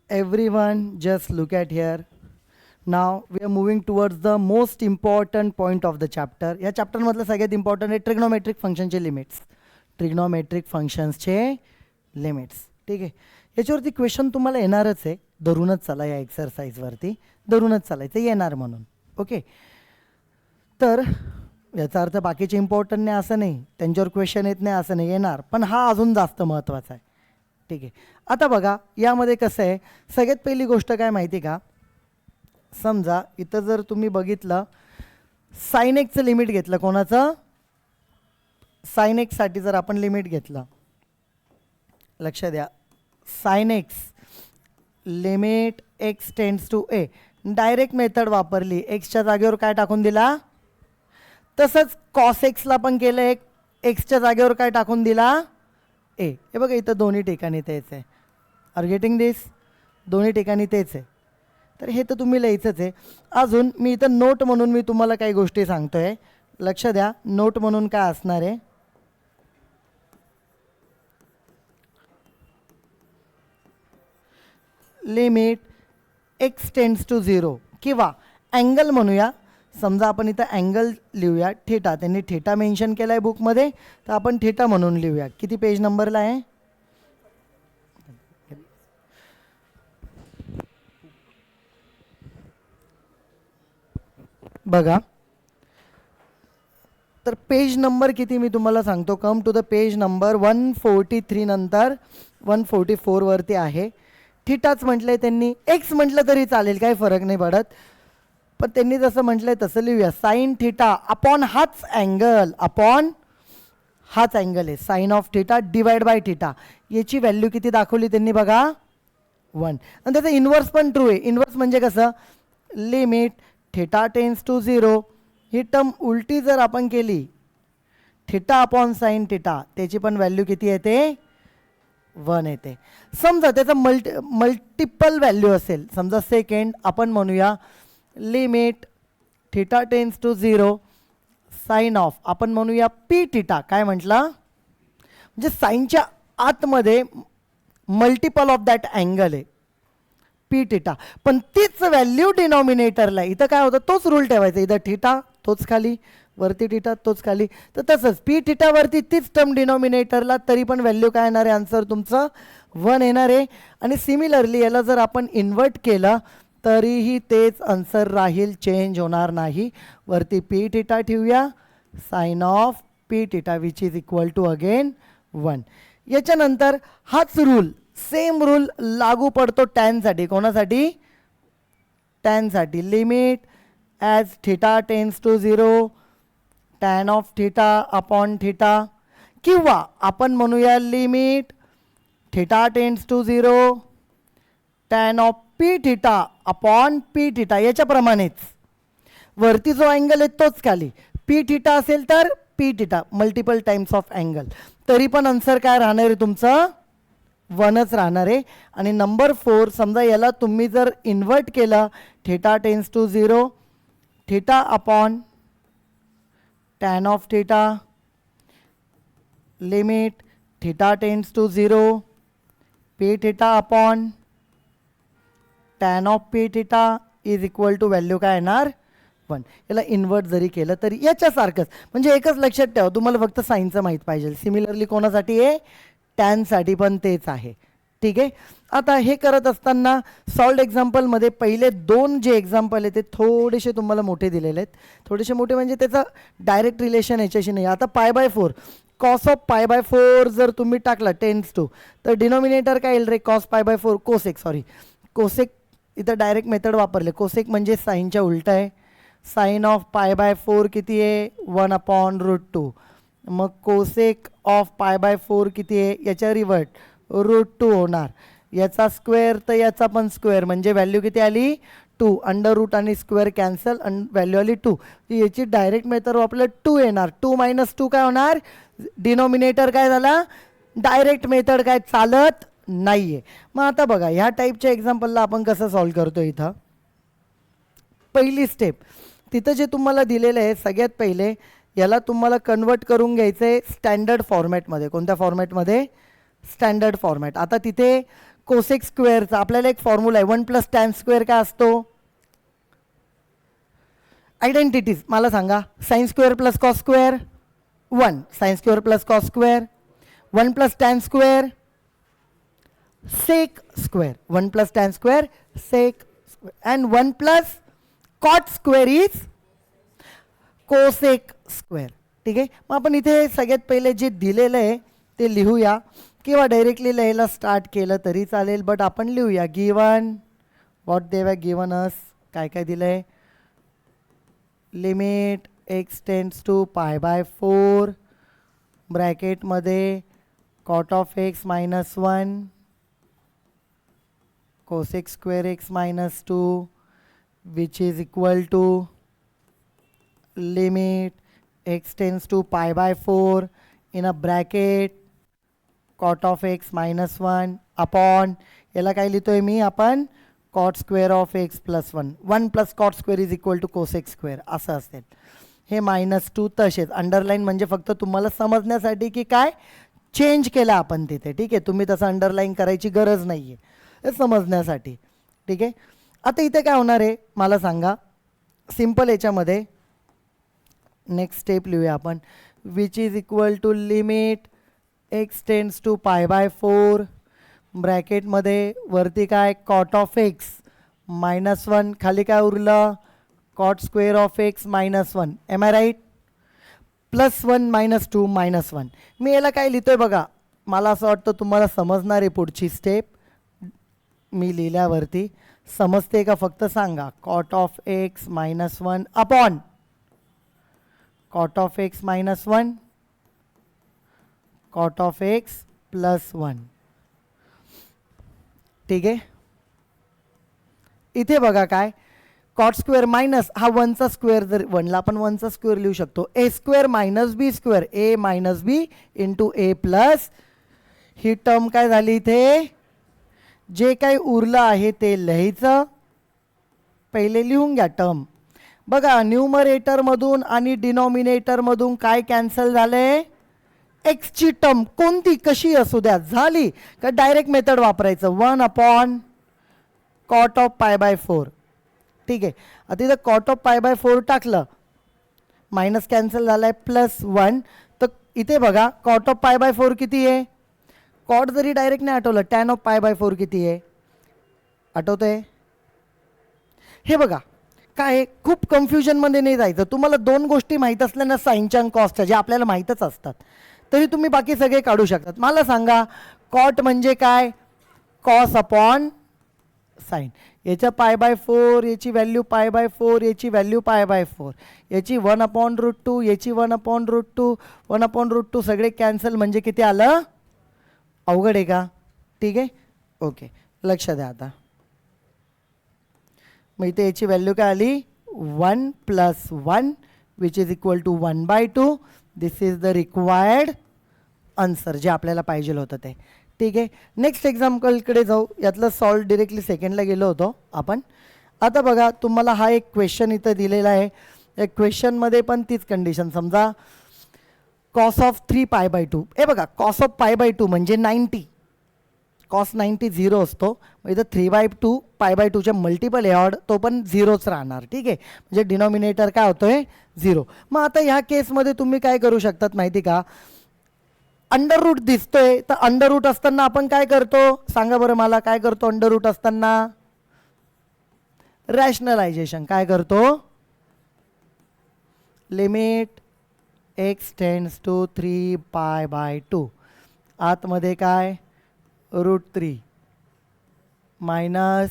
Everyone, just look at here. Now we are moving towards the most important point of the chapter. या chapter मधलं सगळ्यात important आहे trigonometric फंक्शनचे limits. Trigonometric फंक्शन्सचे limits. ठीक आहे. याच्यावरती क्वेश्चन तुम्हाला येणारच आहे. धरूनच चला या एक्सरसाइजवरती. धरूनच चालायचं येणार म्हणून. ओके. तर याचा अर्थ बाकीचे इम्पॉर्टंट नाही असं नाही. त्यांच्यावर क्वेश्चन येत नाही असं नाही. येणार. पण हा अजून जास्त महत्त्वाचा आहे. ठीक आहे. आता बघा यामध्ये कसं आहे, सगळ्यात पहिली गोष्ट काय माहिती का, समजा इथं जर तुम्ही बघितलं साइन एक्सचं लिमिट घेतलं, कोणाचं साइन एक्ससाठी जर आपण लिमिट घेतलं, लक्ष द्या, sine x limit x tends to a, direct method वापरली, एक्सच्या जागेवर काय टाकून दिला, तसंच कॉस एक्सला पण केलं, एक एक्सच्या जागेवर काय टाकून दिला, ए. हे बघा इथं दोन्ही ठिकाणी तेच आहे. आर गेटिंग दिस? दोन्ही ठिकाणी तेच आहे. तर हे तर तुम्ही लिहायचंच आहे. अजून मी इथं नोट म्हणून मी तुम्हाला काही गोष्टी सांगतोय, लक्ष द्या. नोट म्हणून काय असणार आहे, लिमिट एक्स टेंड्स टू 0 किंवा अँगल म्हणूया. समजा आपण इथं अँगल लिहूया थीटा, त्यांनी थीटा मेन्शन केला आहे बुकमध्ये, तर आपण थीटा म्हणून लिहूया. किती पेज नंबरला आहे, बघा. तर पेज नंबर किती मी तुम्हाला सांगतो. Come to the page number 143 नंतर 144 वरती आहे. थीटाच म्हटलंय त्यांनी, एक्स म्हटलं तरी चालेल, काही फरक नाही पडत, पण त्यांनी जसं म्हटलंय तसं लिहूया. साइन थीटा अपॉन हाच अँगल, अपॉन हाच अँगल आहे sine of theta divide by theta. याची व्हॅल्यू किती दाखवली त्यांनी बघा, 1. आणि त्याचं इन्व्हर्स पण ट्रू आहे. इन्व्हर्स म्हणजे कसं, लिमिट थीटा टेंड्स टू 0, ही टर्म उलटी जर आपण केली, थीटा अपॉन साइन थीटा, त्याची पण व्हॅल्यू किती येते, 1 येते. समजा त्याचं मल्टिपल व्हॅल्यू असेल, समजा सेकंड, आपण म्हणूया limit theta tends to 0 sine of, आपण म्हणूया पी थीटा. काय म्हटलं, म्हणजे साईनच्या आतमध्ये मल्टिपल ऑफ दॅट अँगल आहे पी थीटा, पण तीच व्हॅल्यू डिनॉमिनेटरला. इथं काय होतं, तोच रूल ठेवायचा. इथं थीटा तोच खाली, वरती थीटा तोच खाली. तर तसंच पी थीटावरती तीच टर्म डिनॉमिनेटरला, तरी पण व्हॅल्यू काय येणार आहे, आन्सर तुमचं 1 येणार आहे. आणि सिमिलरली याला जर आपण इन्व्हर्ट केलं तरीही तेच आन्सर राहील, चेंज होणार नाही. वरती पी थीटा ठेवूया, sine of P theta which is equal to again 1. याच्यानंतर हाच रूल, सेम रूल लागू पडतो टॅनसाठी. कोणासाठी, टॅनसाठी. Limit as theta tends to 0 tan of theta upon theta, किंवा आपण म्हणूया limit theta tends to 0 tan of P theta upon P theta. याच्याप्रमाणेच वरती जो अँगल आहे तोच खाली, पी थीटा असेल तर P theta, multiple times of angle, तरी पण आन्सर काय राहणार आहे तुमचं, 1च राहणार आहे. आणि नंबर 4, समजा याला तुम्ही जर इन्व्हर्ट केलं, theta tends to 0 theta upon tan of theta, limit theta tends to 0 p theta upon tan of P theta is equal to value काय येणार, 1. याला इन्व्हर्ट जरी केलं तरी याच्यासारखंच. म्हणजे एकच लक्षात ठेवा, तुम्हाला फक्त साईनचं माहीत पाहिजे. सिमिलरली कोणासाठी आहे, टॅनसाठी पण तेच आहे. ठीक आहे. आता हे करत असताना सॉल्ड एक्झाम्पलमध्ये पहिले 2 जे एक्झाम्पल आहे ते थोडेसे तुम्हाला मोठे दिलेले आहेत. थोडेसे मोठे म्हणजे त्याचं डायरेक्ट रिलेशन याच्याशी नाही. आता π/4, कॉस ऑफ π/4 जर तुम्ही टाकला टेंड्स टू, तर डिनॉमिनेटर काय येईल रे, कॉस π/4 कोसेक, सॉरी कोसेक, इथं डायरेक्ट मेथड वापरले. कोसेक म्हणजे साईनच्या उलट आहे. साइन ऑफ π/4 किती आहे, 1/√2. मग कोसेक ऑफ π/4 किती आहे, याच्या रिव्हर्ट √2 होणार. याचा स्क्वेअर तर याचा पण स्क्वेअर, म्हणजे व्हॅल्यू किती आली, 2. अंडर रूट आणि स्क्वेअर कॅन्सल, व्हॅल्यू आली 2. याची डायरेक्ट मेथड वापरलं 2 येणार. 2 - 2 काय होणार, डिनॉमिनेटर काय झाला, डायरेक्ट मेथड काय चालत नाही आहे. मग आता बघा ह्या टाईपच्या एक्झाम्पलला आपण कसं सॉल्व करतो. इथं पहिली स्टेप, तिथं जे तुम्हाला दिलेलं आहे, सगळ्यात पहिले याला तुम्हाला कन्वर्ट करून घ्यायचं आहे स्टँडर्ड फॉर्मॅटमध्ये. कोणत्या फॉर्मॅटमध्ये, स्टँडर्ड फॉर्मॅट. आता तिथे कोसेक स्क्वेअरचा आपल्याला एक फॉर्म्युला आहे 1 प्लस टॅन स्क्वेअर काय असतो. आयडेंटिटीज मला सांगा. Sine square plus cos square 1, sine square plus cos square 1 plus tan square sec square 1 plus tan square sec square and 1 plus cot square is cosec square. ठीक आहे. मग आपण इथे सगळ्यात पहिले जे दिलेलं आहे ते लिहूया किंवा डायरेक्टली लिहायला स्टार्ट केलं तरी चालेल, बट आपण लिहूया. Given what they have given us, काय काय दिलं आहे. लिमिट एक्स टेंड्स टू π/4 ब्रॅकेटमध्ये cot of x -1 cosec square x -2 which is equal to limit x tends to π/4 in a bracket cot of x -1 upon याला काय लिहितोय मी आपण cot square of x +1 1 plus cot square is equal to cosec square असं असेल. हे -2 तसेच underline म्हणजे फक्त तुम्हाला समजण्यासाठी की काय चेंज केलं आपण तिथे. ठीक आहे. तुम्ही तसं अंडरलाईन करायची गरज नाही आहे समजण्यासाठी. ठीक आहे. आता इथे काय होणार आहे मला सांगा. सिम्पल याच्यामध्ये नेक्स्ट स्टेप लिहूया आपण. Which is equal to limit x tends to π/4 ब्रॅकेटमध्ये वरती काय कॉट ऑफ एक्स -1 खाली काय उरलं cot square of x -1 am I right +1 -2 -1. मी याला काय लिहितोय बघा. मला असं वाटतं तुम्हाला समजणार आहे पुढची स्टेप. मी लिहिल्यावरती समजते का फक्त सांगा. Cot of x -1 upon cot of x -1 cot of x +1. ठीक आहे. इथे बघा काय कॉट स्क्वेअर मायनस हा 1चा स्क्वेअर, जर 1ला आपण 1चा स्क्वेअर लिहू शकतो. ए स्क्वेअर -बी स्क्वेअर ए -बी इंटू ए प्लस ही टर्म काय झाली इथे. जे काही उरलं आहे ते लिहायचं. पहिले लिहून घ्या टर्म. बघा न्यूमरेटरमधून आणि डिनॉमिनेटरमधून काय कॅन्सल झालंय एक्सची टर्म कोणती कशी असू द्या झाली का डायरेक्ट मेथड वापरायचं 1 अपॉन कॉट ऑफ π/4. ठीक आहे. आता इथं कॉट ऑफ π/4 टाकलं मायनस कॅन्सल झालाय +1. तर इथे बघा कॉट ऑफ π/4 किती आहे. कॉट जरी डायरेक्ट नाही आठवलं टॅन ऑफ π/4 किती आहे आठवतंय. हे बघा काय खूप कन्फ्युजनमध्ये नाही जायचं. तुम्हाला 2 गोष्टी माहीत असल्या ना साईनच्या आणि कॉस्टच्या जे आपल्याला माहीतच असतात तरी तुम्ही बाकी सगळे काढू शकतात. मला सांगा कॉट म्हणजे काय कॉस अपॉन साईन. याच्या π/4 याची व्हॅल्यू π/4 याची व्हॅल्यू π/4 याची 1/√2 याची 1/√2 1/√2 सगळे कॅन्सल म्हणजे किती आलं. अवघड आहे का. ठीक आहे. ओके लक्ष द्या आता. मग इथे याची व्हॅल्यू काय आली 1 + 1 which is equal to 1/2. This is the required answer जे आपल्याला पाहिजे होतं ते. ठीक आहे. नेक्स्ट एक्झाम्पलकडे जाऊ. यातलं सॉल्व डिरेक्टली सेकंडला गेलो होतो आपण. आता बघा तुम्हाला हा एक क्वेश्चन इथं दिलेला आहे. या क्वेश्चनमध्ये पण तीच कंडिशन. समजा कॉस ऑफ 3π/2 हे बघा कॉस ऑफ π/2 म्हणजे 90 कॉस 90 0 असतो. मग इथं 3/2 π/2चे मल्टिपल आहे ऑड तो पण 0च राहणार. ठीक आहे. म्हणजे डिनॉमिनेटर काय होतोय 0. मग आता ह्या केसमध्ये तुम्ही काय करू शकतात माहिती का. अंडर रूट दिसतोय तर अंडर रूट असताना आपण काय करतो सांगा बरं मला. काय करतो अंडर रूट असताना रॅशनलायझेशन. काय करतो लिमिट एक्स टेंड्स टू 3π/2 आतमध्ये काय √3 मायनस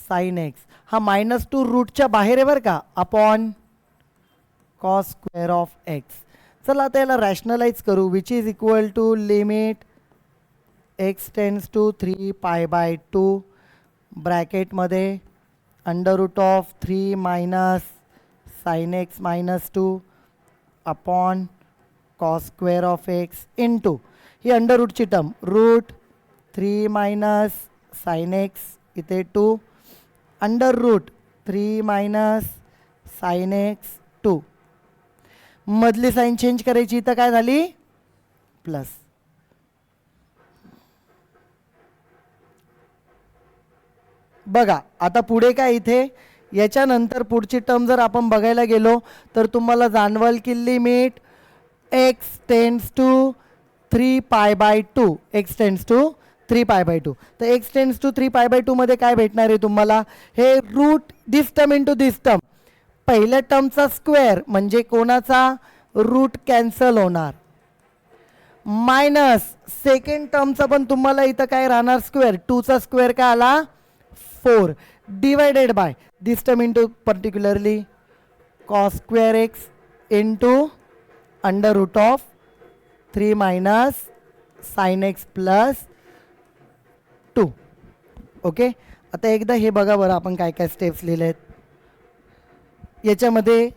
साइन एक्स. हा -2 रूटच्या बाहेर आहे बरं का upon cos square of x. चला आता याला रॅशनलाइज करू. Which is equal to limit x tends to 3π/2 ब्रॅकेटमध्ये √3 minus sine x -2 upon cos square of x into ही अंडररूटची टर्म √3 मायनस साइन एक्स इथे 2 √3 मायनस साइन एक्स 2. मधली साईन चेंज करायची इथं काय झाली प्लस. बघा आता पुढे काय इथे याच्यानंतर पुढची टर्म जर आपण बघायला गेलो तर तुम्हाला जाणवल की limit x tends to 3π/2 x tends to 3π/2. तर एक्स टेन्स टू 3π/2 मध्ये काय भेटणार आहे तुम्हाला हे रूट दिस टर्म इंटू दिस टर्म. पहिल्या टर्मचा स्क्वेअर म्हणजे कोणाचा रूट कॅन्सल होणार मायनस सेकंड टर्मचा पण तुम्हाला इथं काय राहणार स्क्वेअर 2चा स्क्वेअर काय आला 4 divided by this term into particularly cos square x into under root of 3 minus sine x plus 2. Okay आता एकदा हे बघा बरं आपण काय काय स्टेप्स लिहिले आहेत याच्यामध्ये.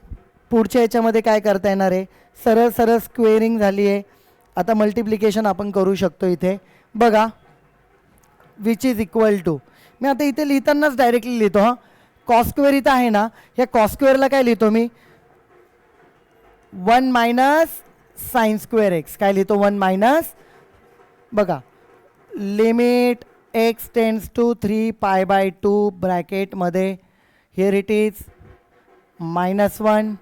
पुढच्या याच्यामध्ये काय करता येणार आहे सरळ सरळ स्क्वेअरिंग झाली आहे. आता मल्टिप्लिकेशन आपण करू शकतो इथे बघा विच इज इक्वल टू मी आता इथे लिहितानाच डायरेक्टली लिहितो हां. कॉस स्क्वेअर इथं आहे ना ह्या कॉस स्क्वेअरला काय लिहितो मी 1 मायनस साइन स्क्वेअर एक्स काय लिहितो 1 मायनस बघा लिमिट एक्स टेन्स टू 3π/2 ब्रॅकेटमध्ये here it is -1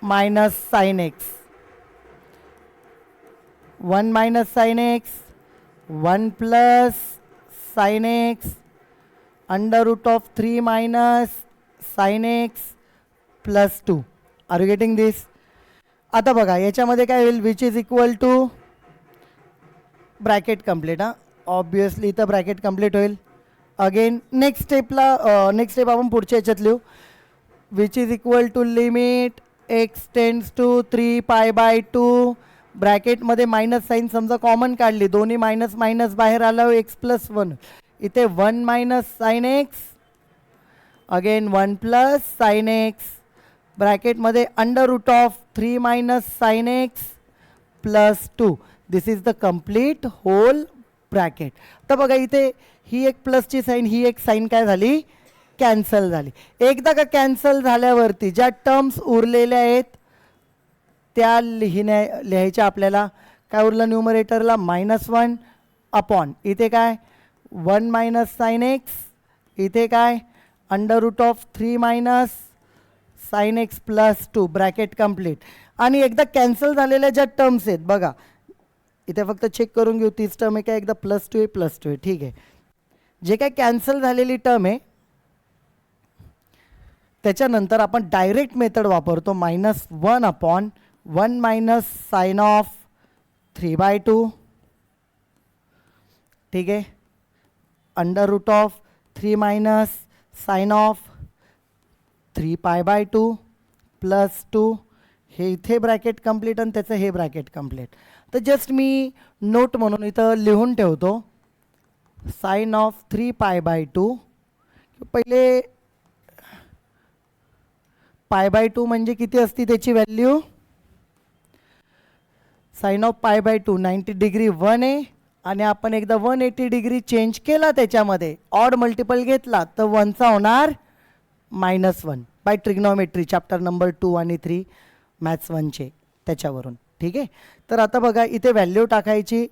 minus sine x 1 minus sine x 1 plus sine x under root of 3 minus sine x plus 2. Are you getting this. आता बघा याच्यामध्ये काय होईल which is equal to bracket complete हां obviously इथं bracket complete होईल. Again next step आपण पुढच्या याच्यात लिहू which is equal to limit x tends to 3π/2 ब्रॅकेटमध्ये मायनस साईन समजा कॉमन काढली दोन्ही मायनस मायनस बाहेर आलं एक्स प्लस 1 इथे 1 minus sine x again 1 plus sine x ब्रॅकेटमध्ये under root of 3 minus sine x plus 2. This is the complete whole bracket. तर बघा इथे ही एक प्लसची साईन ही एक साईन काय झाली कॅन्सल झाली. एकदा का कॅन्सल झाल्यावरती ज्या टर्म्स उरलेल्या आहेत त्या लिहायच्या आपल्याला. काय उरलं न्यूमरेटरला -1 अपॉन इथे काय 1 मायनस साइन एक्स इथे काय under root of 3 minus sine x plus 2 bracket complete. आणि एकदा कॅन्सल झालेल्या ज्या टर्म्स आहेत बघा इथे फक्त चेक करून घेऊ तीच टर्म आहे काय एकदा +2 आहे +2 आहे ठीक आहे. जे काय कॅन्सल झालेली टर्म आहे त्याच्यानंतर आपण डायरेक्ट मेथड वापरतो -1 अपॉन 1 मायनस साइन ऑफ 3/2 ठीक आहे under root of 3 minus sine of 3π/2 plus 2 हे इथे ब्रॅकेट कंप्लीट आणि त्याचं हे ब्रॅकेट कंप्लीट. तर जस्ट मी नोट म्हणून इथं लिहून ठेवतो साइन ऑफ 3π/2 पहिले π/2 म्हणजे किती असती त्याची व्हॅल्यू साइन ऑफ π/2 90 डिग्री 1 आहे आणि आपण एकदा 180 डिग्री चेंज केला त्याच्यामध्ये ऑड मल्टिपल घेतला तर 1चा होणार -1 बाय ट्रिग्नॉमेट्री चॅप्टर नंबर 2 आणि 3 मॅथ्स 1चे त्याच्यावरून ठीक आहे. तर आता बघा इथे व्हॅल्यू टाकायची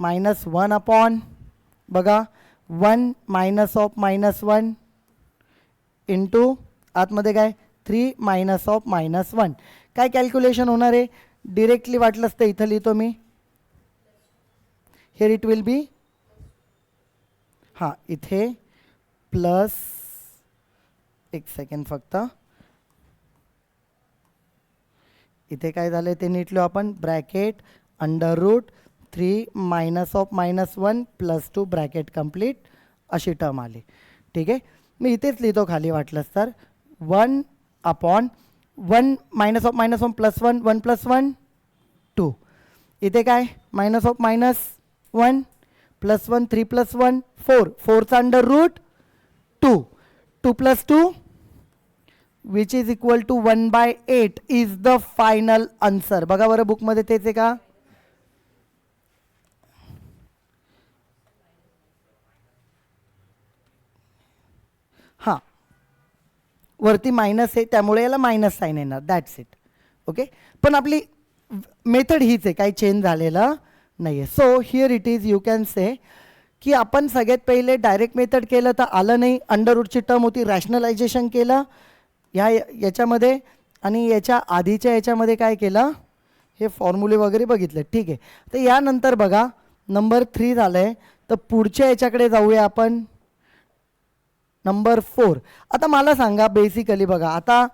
-1 अपॉन बघा 1 मायनस ऑफ -1 इंटू आतमध्ये काय 3 मायनस ऑफ -1 काय कॅल्क्युलेशन होणार आहे डिरेक्टली वाटलंच तर इथं लिहितो मी हिअर इट विल बी हां इथे प्लस एक सेकंड फक्त इथे काय झालं ते नीट लिहू आपण bracket under root 3 minus of -1 plus 2 bracket complete अशी टर्म आली ठीक आहे. मी इथेच लिहितो खाली वाटलंच तर 1 upon 1 minus of -1 plus 1 1 plus 1 2 इथे काय मायनस ऑफ -1 प्लस 1 3 प्लस 1 4 4चा under root 2 2 plus 2 which is equal to 1/8 is the final answer. बघा बरं बुकमध्ये तेच आहे का हां वरती मायनस आहे त्यामुळे याला मायनस साईन येणार दॅट्स इट ओके. पण आपली मेथड हीच आहे काही चेंज झालेलं नाही आहे. So here it is you can say की आपण सगळ्यात पहिले डायरेक्ट मेथड केलं तर आलं नाही, अंडर रूटची टर्म होती, रॅशनलायझेशन केलं याच्यामध्ये, आणि याच्या आधीच्या याच्यामध्ये काय केलं, हे फॉर्म्युले वगैरे बघितले. ठीक आहे, तर यानंतर बघा नंबर 3 झालं आहे, तर पुढच्या याच्याकडे जाऊया आपण, नंबर 4. आता मला सांगा बेसिकली बघा, आता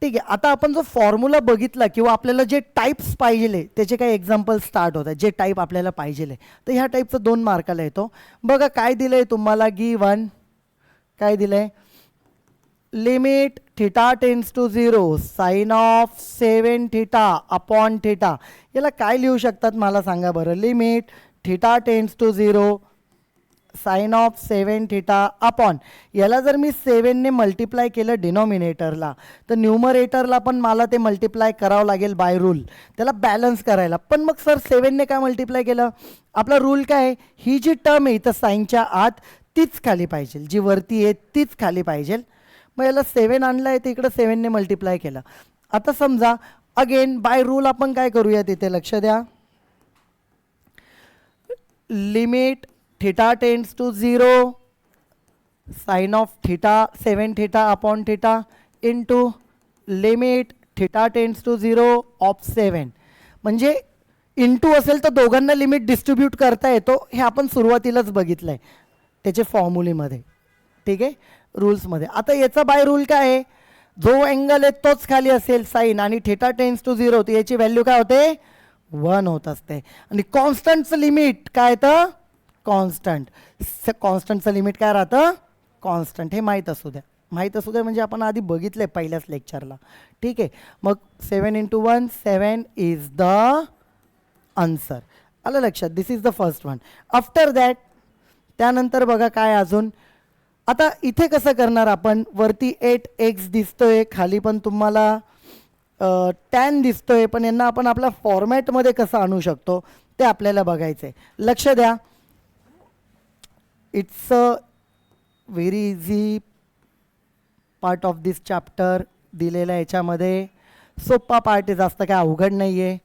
ठीक आहे, आता आपण जो फॉर्म्युला बघितला किंवा आपल्याला जे टाईप्स पाहिजे त्याचे काही एक्झाम्पल स्टार्ट होत आहेत, जे टाईप आपल्याला पाहिजे, तर ह्या टाईपचं 2 मार्काला येतो. बघा काय दिलं आहे तुम्हाला, गिवन काय दिलं आहे, limit theta tends to 0 sine of 7 theta upon theta. याला काय लिहू शकतात मला सांगा बरं, limit theta tends to 0 sine of 7 theta upon, याला जर मी 7ने मल्टिप्लाय केलं डिनॉमिनेटरला, तर न्यूमरेटरला पण मला ते मल्टिप्लाय करावं लागेल बाय रूल, त्याला बॅलन्स करायला. पण मग सर 7ने काय मल्टिप्लाय केलं, आपला रूल काय आहे, ही जी टर्म आहे इथं साईनच्या आत तीच खाली पाहिजे, जी वरती आहे तीच खाली पाहिजे. मग याला 7 आणलं आहे, तर इकडं 7ने मल्टिप्लाय केलं. आता समजा अगेन बाय रूल आपण काय करूया, तिथे लक्ष द्या, limit theta tends to 0 sine of theta 7 theta upon theta into limit theta tends to 0 of 7. म्हणजे इंटू असेल तर दोघांना लिमिट डिस्ट्रीब्यूट करता येतो, हे आपण सुरुवातीलाच बघितलं आहे त्याचे फॉर्म्युलेमध्ये. ठीक आहे, रूल्समध्ये. आता याचा बाय रूल काय आहे, जो अँगल आहे तोच खाली असेल साईन, आणि थिटा टेन्स टू 0, तर याची व्हॅल्यू काय होते, 1 होत असते. आणि कॉन्स्टंटचं लिमिट काय येतं, कॉन्स्टंटचं लिमिट काय राहतं, कॉन्स्टंट. हे माहीत असू द्या म्हणजे आपण आधी बघितले पहिल्याच लेक्चरला. ठीक आहे, मग 7 × 1 7 इज द आन्सर. आलं लक्षात, this is the first one. After that त्यानंतर बघा काय अजून, आता इथे कसं करणार आपण, वरती 8x दिसतोय, खाली पण तुम्हाला tan दिसतोय, पण यांना आपण आपल्या फॉर्मॅटमध्ये कसं आणू शकतो ते आपल्याला बघायचं आहे. लक्ष द्या, it's a very easy part of this chapter दिलेला याच्यामध्ये, सोपा पार्ट आहे, जास्त काय अवघड नाही आहे.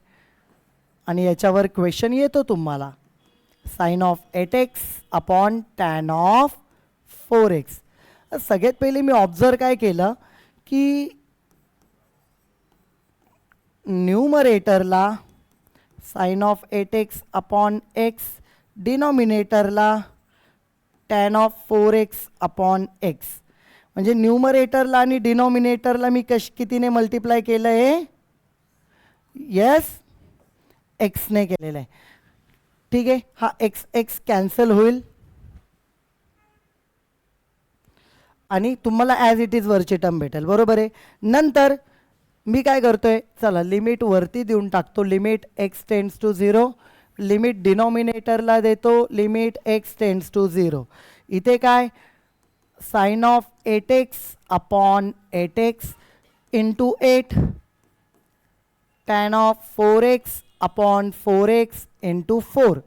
आणि याच्यावर क्वेश्चन येतो तुम्हाला, sine of 8x upon tan of 4x. सगळ्यात पहिले मी ऑब्झर्व काय केलं की न्यूमरेटरला sine of 8x upon x, डिनॉमिनेटरला tan of 4x upon x. म्हणजे न्यूमरेटरला आणि डिनॉमिनेटरला मी कितीने मल्टिप्लाय केलं आहे, येस एक्सने केलेलं आहे. ठीक आहे, हा x कॅन्सल होईल आणि तुम्हाला ॲज इट इज वरची टर्म भेटेल, बरोबर आहे. नंतर मी काय करतोय, चला लिमिट वरती देऊन टाकतो, limit x tends to 0, limit डिनॉमिनेटरला देतो, लिमिट x टेन्स टू 0. इथे काय, sine of 8x upon 8x into 8 tan of 4x upon 4x into 4.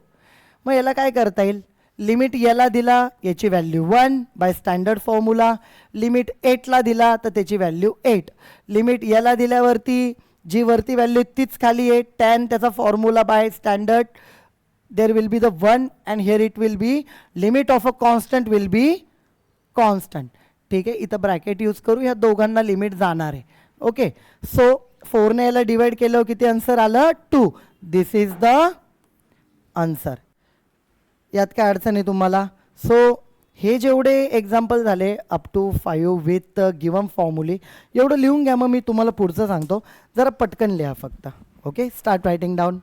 मग याला काय करता येईल, लिमिट याला दिला याची value 1 by standard formula, limit 8ला दिला तर त्याची व्हॅल्यू 8, लिमिट याला दिल्यावरती जी वरती व्हॅल्यू तीच खाली आहे, टॅन त्याचा formula by standard, there will be the 1 and here it will be limit of a constant will be constant. ठीक आहे, इथं ब्रॅकेट यूज करू, ह्या दोघांना लिमिट जाणार आहे. ओके, सो 4ने याला डिवाइड केलं किती आन्सर आलं, 2. This is the answer. यात काय अडचण आहे तुम्हाला. सो हे जेवढे एक्झाम्पल झाले अप टू 5 विथ गिवन फॉर्म्युले, एवढं लिहून घ्या, मग मी तुम्हाला पुढचं सांगतो, जरा पटकन लिहा फक्त. Okay, start writing down.